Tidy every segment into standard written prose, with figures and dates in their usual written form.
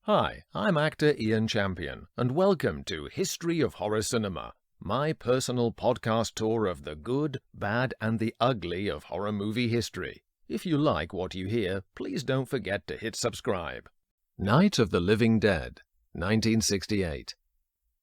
Hi, I'm actor Ian Champion, and welcome to History of Horror Cinema, my personal podcast tour of the good, bad, and the ugly of horror movie history. If you like what you hear, please don't forget to hit subscribe. Night of the Living Dead, 1968.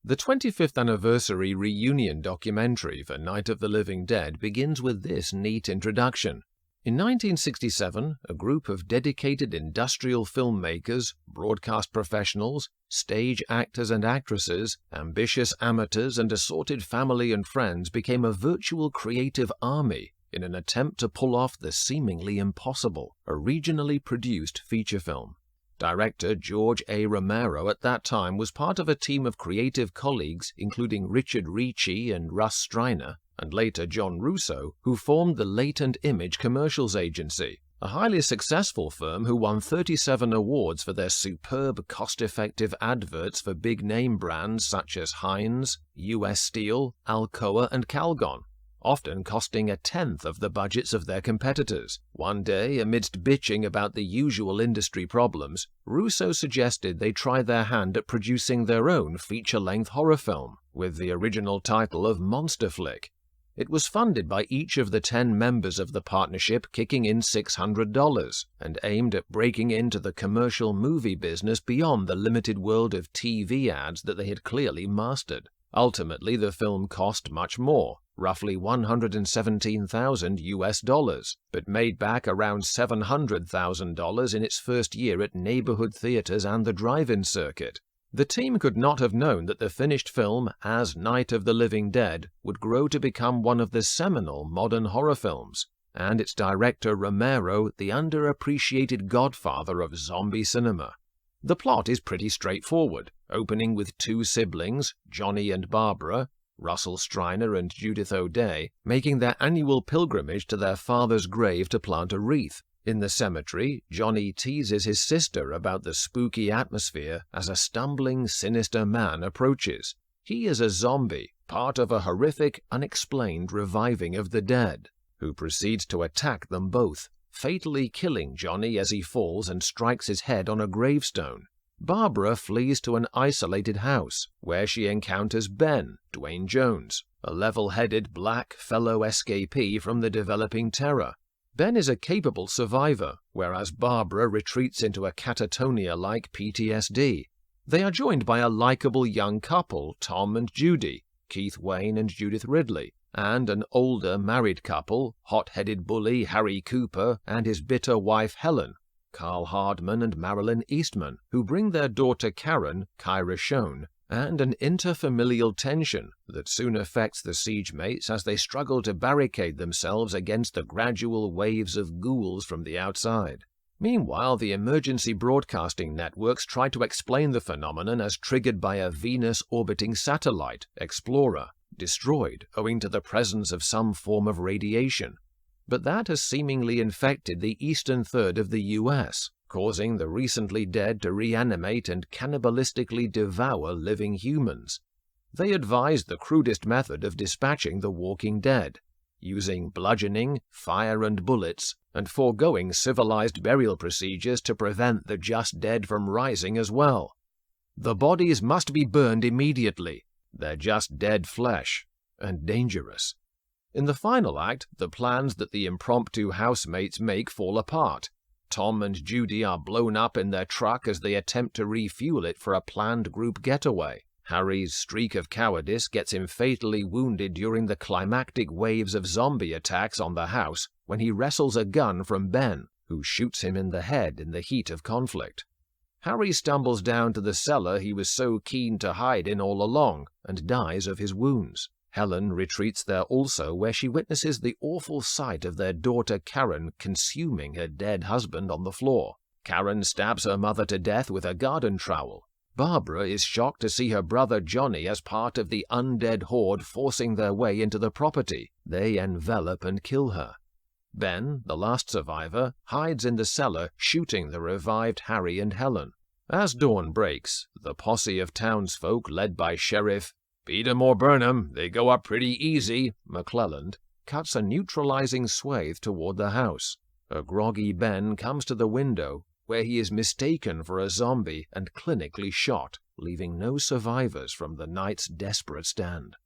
The 25th anniversary reunion documentary for Night of the Living Dead begins with this neat introduction. In 1967, a group of dedicated industrial filmmakers, broadcast professionals, stage actors and actresses, ambitious amateurs and assorted family and friends became a virtual creative army in an attempt to pull off the seemingly impossible, a regionally produced feature film. Director George A. Romero at that time was part of a team of creative colleagues including Richard Ricci and Russ Streiner, and later John Russo, who formed the Latent Image Commercials Agency, a highly successful firm who won 37 awards for their superb, cost-effective adverts for big-name brands such as Heinz, US Steel, Alcoa, and Calgon, often costing a tenth of the budgets of their competitors. One day, amidst bitching about the usual industry problems, Russo suggested they try their hand at producing their own feature-length horror film, with the original title of Monster Flick. It was funded by each of the 10 members of the partnership kicking in $600 and aimed at breaking into the commercial movie business beyond the limited world of TV ads that they had clearly mastered. Ultimately, the film cost much more, roughly $117,000 US, but made back around $700,000 in its first year at neighborhood theaters and the drive-in circuit. The team could not have known that the finished film, as Night of the Living Dead, would grow to become one of the seminal modern horror films, and its director Romero the underappreciated godfather of zombie cinema. The plot is pretty straightforward, opening with 2 siblings, Johnny and Barbara, Russell Streiner and Judith O'Dea, making their annual pilgrimage to their father's grave to plant a wreath. In the cemetery, Johnny teases his sister about the spooky atmosphere as a stumbling, sinister man approaches. He is a zombie, part of a horrific, unexplained reviving of the dead, who proceeds to attack them both, fatally killing Johnny as he falls and strikes his head on a gravestone. Barbara flees to an isolated house, where she encounters Ben, Dwayne Jones, a level-headed black fellow escapee from the developing terror. Ben is a capable survivor, whereas Barbara retreats into a catatonia-like PTSD. They are joined by a likable young couple, Tom and Judy, Keith Wayne and Judith Ridley, and an older married couple, hot-headed bully Harry Cooper and his bitter wife Helen, Carl Hardman and Marilyn Eastman, who bring their daughter Karen, Kyra Schoen, and an interfamilial tension that soon affects the siege mates as they struggle to barricade themselves against the gradual waves of ghouls from the outside. Meanwhile, the emergency broadcasting networks try to explain the phenomenon as triggered by a Venus-orbiting satellite, Explorer, destroyed owing to the presence of some form of radiation. But that has seemingly infected the eastern third of the US, causing the recently dead to reanimate and cannibalistically devour living humans. They advised the crudest method of dispatching the walking dead, using bludgeoning, fire and bullets, and foregoing civilized burial procedures to prevent the just dead from rising as well. The bodies must be burned immediately. They're just dead flesh, and dangerous. In the final act, the plans that the impromptu housemates make fall apart. Tom and Judy are blown up in their truck as they attempt to refuel it for a planned group getaway. Harry's streak of cowardice gets him fatally wounded during the climactic waves of zombie attacks on the house when he wrestles a gun from Ben, who shoots him in the head in the heat of conflict. Harry stumbles down to the cellar he was so keen to hide in all along and dies of his wounds. Helen retreats there also, where she witnesses the awful sight of their daughter Karen consuming her dead husband on the floor. Karen stabs her mother to death with a garden trowel. Barbara is shocked to see her brother Johnny as part of the undead horde forcing their way into the property. They envelop and kill her. Ben, the last survivor, hides in the cellar, shooting the revived Harry and Helen. As dawn breaks, the posse of townsfolk led by Sheriff "Beat 'em or burn 'em, they go up pretty easy," McClelland, cuts a neutralizing swathe toward the house. A groggy Ben comes to the window, where he is mistaken for a zombie and clinically shot, leaving no survivors from the night's desperate stand.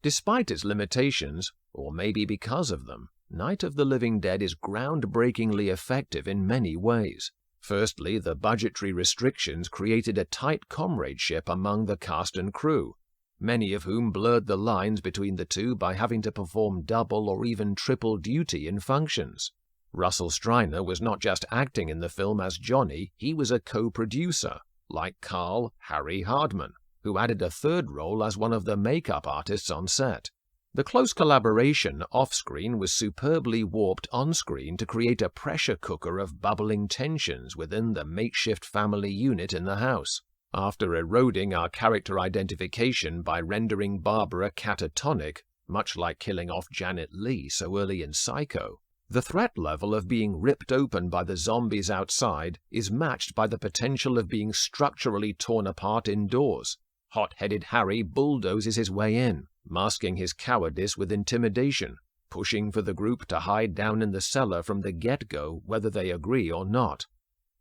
Despite its limitations, or maybe because of them, Night of the Living Dead is groundbreakingly effective in many ways. Firstly, the budgetary restrictions created a tight comradeship among the cast and crew, many of whom blurred the lines between the two by having to perform double or even triple duty in functions. Russell Streiner was not just acting in the film as Johnny, he was a co-producer, like Carl Harry Hardman, who added a third role as one of the makeup artists on set. The close collaboration off-screen was superbly warped on-screen to create a pressure cooker of bubbling tensions within the makeshift family unit in the house. After eroding our character identification by rendering Barbara catatonic, much like killing off Janet Leigh so early in Psycho, the threat level of being ripped open by the zombies outside is matched by the potential of being structurally torn apart indoors. Hot-headed Harry bulldozes his way in, masking his cowardice with intimidation, pushing for the group to hide down in the cellar from the get-go whether they agree or not.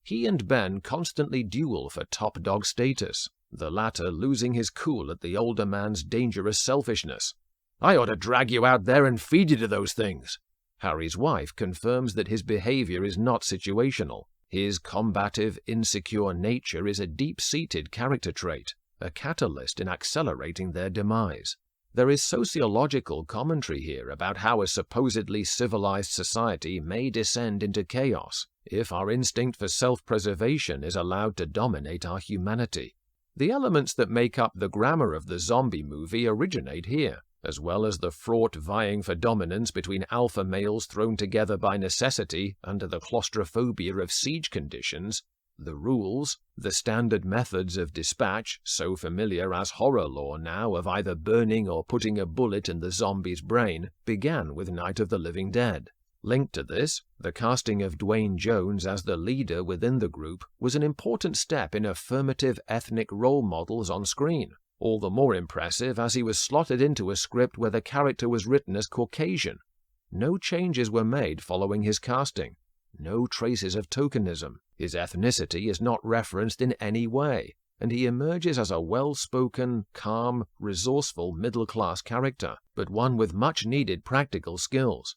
He and Ben constantly duel for top dog status, the latter losing his cool at the older man's dangerous selfishness. "I ought to drag you out there and feed you to those things." Harry's wife confirms that his behavior is not situational. His combative, insecure nature is a deep-seated character trait, a catalyst in accelerating their demise. There is sociological commentary here about how a supposedly civilized society may descend into chaos if our instinct for self-preservation is allowed to dominate our humanity. The elements that make up the grammar of the zombie movie originate here, as well as the fraught vying for dominance between alpha males thrown together by necessity under the claustrophobia of siege conditions. The rules, the standard methods of dispatch, so familiar as horror lore now of either burning or putting a bullet in the zombie's brain, began with Night of the Living Dead. Linked to this, the casting of Dwayne Jones as the leader within the group was an important step in affirmative ethnic role models on screen, all the more impressive as he was slotted into a script where the character was written as Caucasian. No changes were made following his casting. No traces of tokenism. His ethnicity is not referenced in any way, and he emerges as a well-spoken, calm, resourceful middle-class character, but one with much-needed practical skills.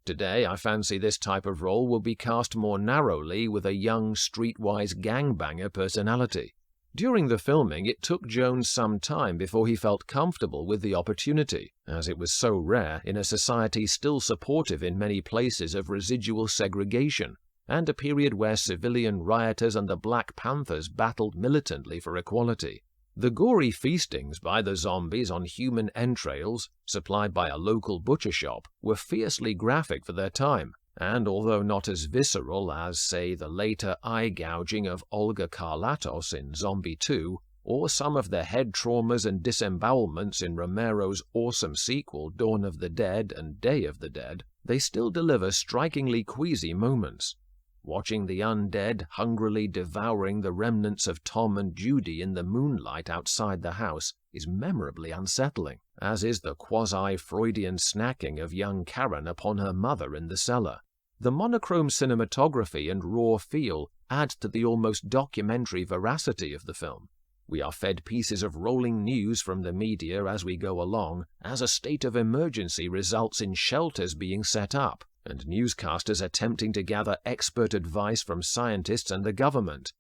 Today, I fancy this type of role will be cast more narrowly with a young, streetwise gangbanger personality. During the filming, it took Jones some time before he felt comfortable with the opportunity, as it was so rare in a society still supportive in many places of residual segregation, and a period where civilian rioters and the Black Panthers battled militantly for equality. The gory feastings by the zombies on human entrails, supplied by a local butcher shop, were fiercely graphic for their time, and although not as visceral as, say, the later eye-gouging of Olga Karlatos in Zombie 2, or some of the head traumas and disembowelments in Romero's awesome sequel Dawn of the Dead and Day of the Dead, they still deliver strikingly queasy moments. Watching the undead hungrily devouring the remnants of Tom and Judy in the moonlight outside the house is memorably unsettling, as is the quasi-Freudian snacking of young Karen upon her mother in the cellar. The monochrome cinematography and raw feel add to the almost documentary veracity of the film. We are fed pieces of rolling news from the media as we go along, as a state of emergency results in shelters being set up, and newscasters attempting to gather expert advice from scientists and the government.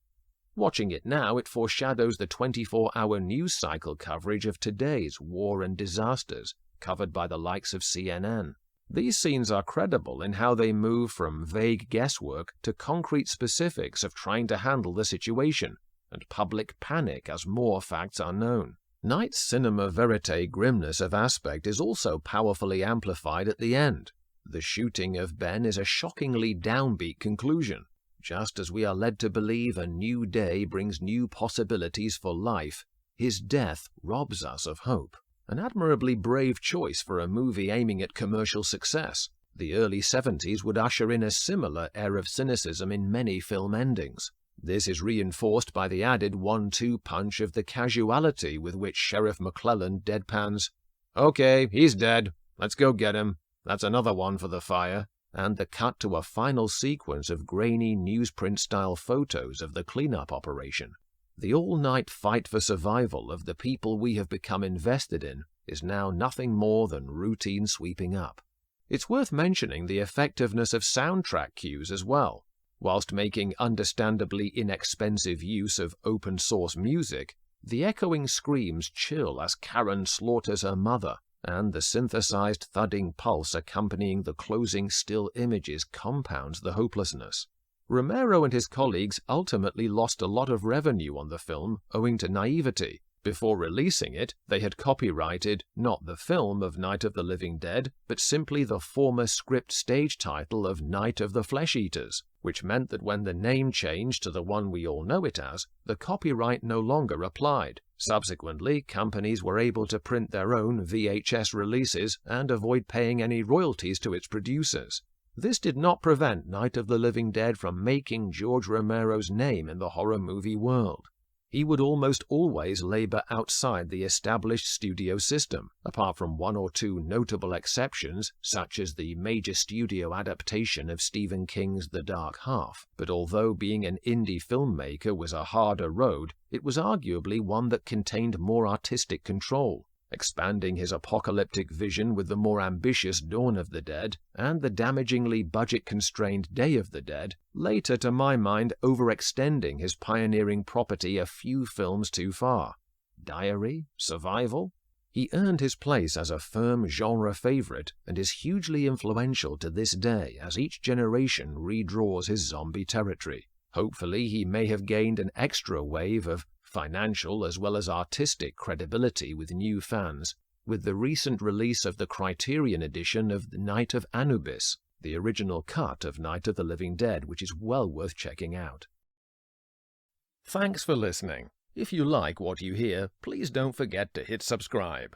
Watching it now, it foreshadows the 24-hour news cycle coverage of today's war and disasters, covered by the likes of CNN. These scenes are credible in how they move from vague guesswork to concrete specifics of trying to handle the situation, and public panic as more facts are known. Night's cinema verite grimness of aspect is also powerfully amplified at the end. The shooting of Ben is a shockingly downbeat conclusion. Just as we are led to believe a new day brings new possibilities for life, his death robs us of hope. An admirably brave choice for a movie aiming at commercial success. The early 70s would usher in a similar air of cynicism in many film endings. This is reinforced by the added 1-2 punch of the casuality with which Sheriff McClellan deadpans, "Okay, he's dead. Let's go get him. That's another one for the fire." and the cut to a final sequence of grainy newsprint-style photos of the cleanup operation. The all-night fight for survival of the people we have become invested in is now nothing more than routine sweeping up. It's worth mentioning the effectiveness of soundtrack cues as well. Whilst making understandably inexpensive use of open-source music, the echoing screams chill as Karen slaughters her mother, and the synthesized thudding pulse accompanying the closing still images compounds the hopelessness. Romero and his colleagues ultimately lost a lot of revenue on the film owing to naivety. Before releasing it, they had copyrighted not the film of Night of the Living Dead, but simply the former script stage title of Night of the Flesh Eaters, which meant that when the name changed to the one we all know it as, the copyright no longer applied. Subsequently, companies were able to print their own VHS releases and avoid paying any royalties to its producers. This did not prevent Night of the Living Dead from making George Romero's name in the horror movie world. He would almost always labor outside the established studio system, apart from one or two notable exceptions, such as the major studio adaptation of Stephen King's The Dark Half. But although being an indie filmmaker was a harder road, it was arguably one that contained more artistic control. Expanding his apocalyptic vision with the more ambitious Dawn of the Dead and the damagingly budget-constrained Day of the Dead, later to my mind overextending his pioneering property a few films too far. Diary? Survival? He earned his place as a firm genre favorite and is hugely influential to this day as each generation redraws his zombie territory. Hopefully he may have gained an extra wave of financial as well as artistic credibility with new fans, with the recent release of the Criterion edition of The Night of Anubis, the original cut of Night of the Living Dead, which is well worth checking out. Thanks for listening. If you like what you hear, please don't forget to hit subscribe.